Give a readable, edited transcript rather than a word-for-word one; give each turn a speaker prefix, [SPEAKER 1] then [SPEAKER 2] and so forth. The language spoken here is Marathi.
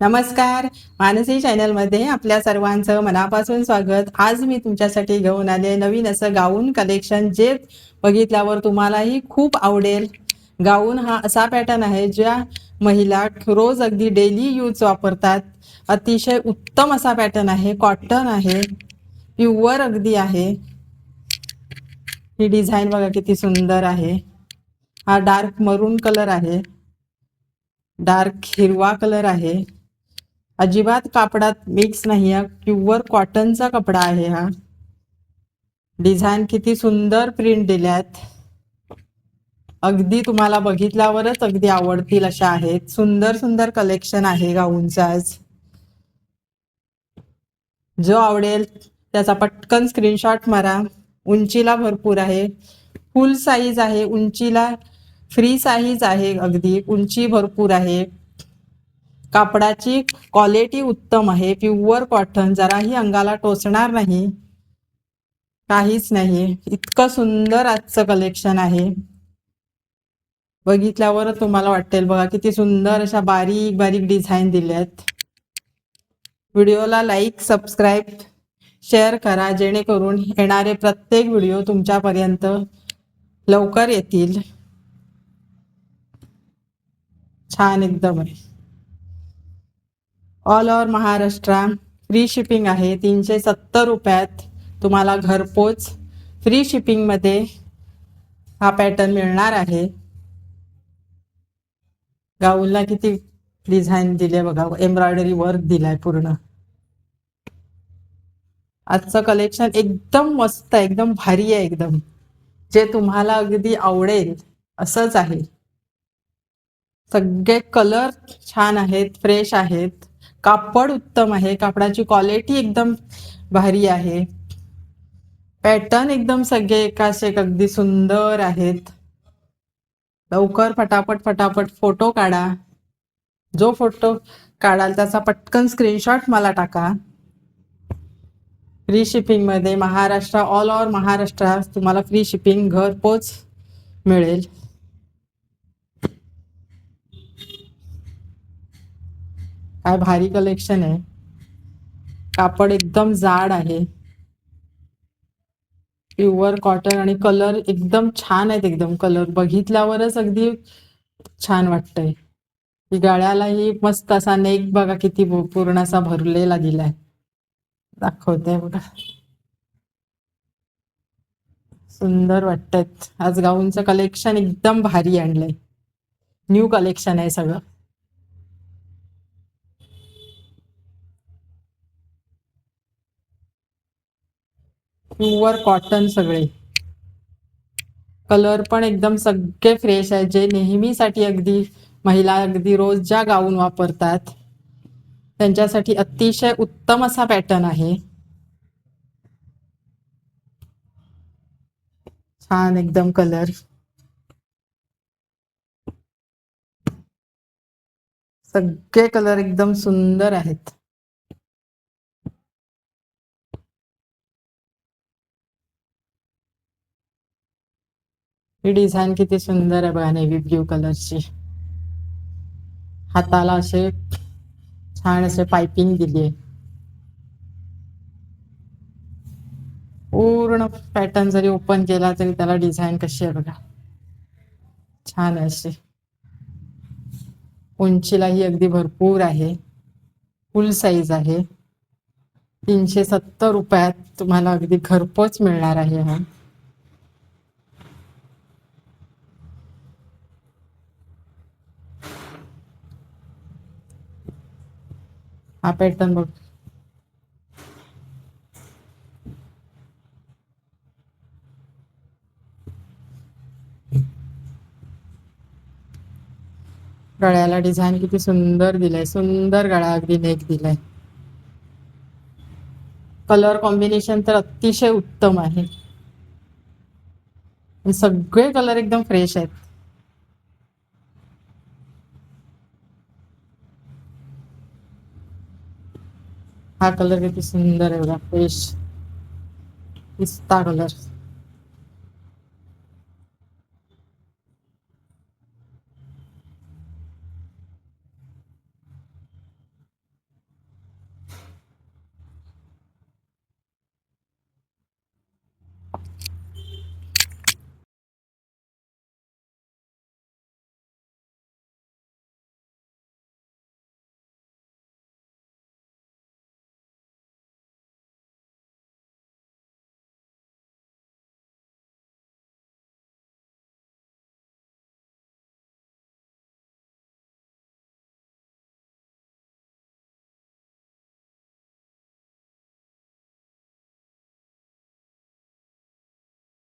[SPEAKER 1] नमस्कार. मानसी चॅनलमध्ये आपल्या सर्वांचं मनापासून स्वागत. आज मी तुमच्यासाठी घेऊन आले नवीन असं गाऊन कलेक्शन, जे बघितल्यावर तुम्हालाही खूप आवडेल. गाऊन हा असा पॅटर्न आहे ज्या महिला रोज अगदी डेली यूज वापरतात. अतिशय उत्तम असा पॅटर्न आहे. कॉटन आहे, प्युअर अगदी आहे. ही डिझाईन बघा किती सुंदर आहे. हा डार्क मरून कलर आहे, डार्क हिरवा कलर आहे. अजिबात कापडात मिक्स नाही आहे, प्युअर कॉटनचा कपडा आहे हा. डिझाईन किती सुंदर प्रिंट दिल्यात, अगदी तुम्हाला बघितल्यावरच अगदी आवडतील अशा आहेत. सुंदर सुंदर कलेक्शन आहे गाऊनचं आज. जो आवडेल त्याचा पटकन स्क्रीनशॉट मारा. उंचीला भरपूर आहे, फुल साईज आहे. उंचीला फ्री साईज आहे, अगदी उंची भरपूर आहे. कापडाची क्वालिटी उत्तम आहे, प्युअर कॉटन. जराही अंगाला टोचणार नाही, काहीच नाही. इतकं सुंदर आजचं कलेक्शन आहे. बघितल्यावर तुम्हाला वाटेल बघा किती सुंदर अशा बारीक बारीक डिझाईन दिल्यात. व्हिडिओला लाईक, सबस्क्राईब, शेअर करा, जेणेकरून येणारे प्रत्येक व्हिडिओ तुमच्यापर्यंत लवकर येतील. छान एकदम आहे. All over Maharashtra free shipping आहे. 370 रुपयात तुम्हाला घरपोच फ्री शिपिंगमध्ये हा पॅटर्न मिळणार आहे. गाऊनला किती डिझाईन दिले बघा, एम्ब्रॉयडरी वर्क दिलाय पूर्ण. आजचं कलेक्शन एकदम मस्त आहे, एकदम भारी आहे, एकदम जे तुम्हाला अगदी आवडेल असंच आहे. सगळे कलर छान आहेत, फ्रेश आहेत. कापड उत्तम आहे, कापडाची क्वालिटी एकदम भारी आहे. पॅटर्न एकदम सगळे एकाच एक अगदी सुंदर आहेत. लवकर फटाफट फटाफट फोटो काढा. जो फोटो काढाल त्याचा पटकन स्क्रीनशॉट मला टाका. फ्री शिपिंगमध्ये महाराष्ट्र, ऑल ओव्हर महाराष्ट्र तुम्हाला फ्री शिपिंग घरपोच मिळेल. काय भारी कलेक्शन आहे. कापड एकदम जाड आहे, प्युअर कॉटन, आणि कलर एकदम छान आहेत. एकदम कलर बघितल्यावरच अगदी छान वाटतंय. ही गळ्यालाही मस्त असा नेक बघा किती पूर्ण असा भरलेला दिलाय. दाखवते बघा, सुंदर वाटतात. आज गाऊनचं कलेक्शन एकदम भारी आणलंय. न्यू कलेक्शन आहे सगळं. प्युअर कॉटन सगळे. कलर पण एकदम सगळे फ्रेश आहे, जे नेहमीसाठी अगदी महिला अगदी रोज ज्या गाऊन वापरतात त्यांच्यासाठी अतिशय उत्तम असा पॅटर्न आहे. छान एकदम कलर, सगळे कलर एकदम सुंदर आहेत. ही डिझाईन किती सुंदर आहे बघा, नेव्ही ब्ल्यू कलरची. हाताला असे छान असे पाइपिंग दिली आहे. पूर्ण पॅटर्न जरी ओपन केला तरी त्याला डिझाईन कशी आहे बघा, छान आहे अशी. उंचीलाही अगदी भरपूर आहे, फुल साईज आहे. 370 रुपयात तुम्हाला अगदी घरपोच मिळणार आहे हा. हा पॅटर्न बघ, गळ्याला डिझाईन किती सुंदर दिलाय. सुंदर गळा, अगदी नेक दिलाय. कलर कॉम्बिनेशन तर अतिशय उत्तम आहे. सगळे कलर एकदम फ्रेश आहेत. हा कलर किती सुंदर आहे बघा, फ्रेश पिस्ता कलर.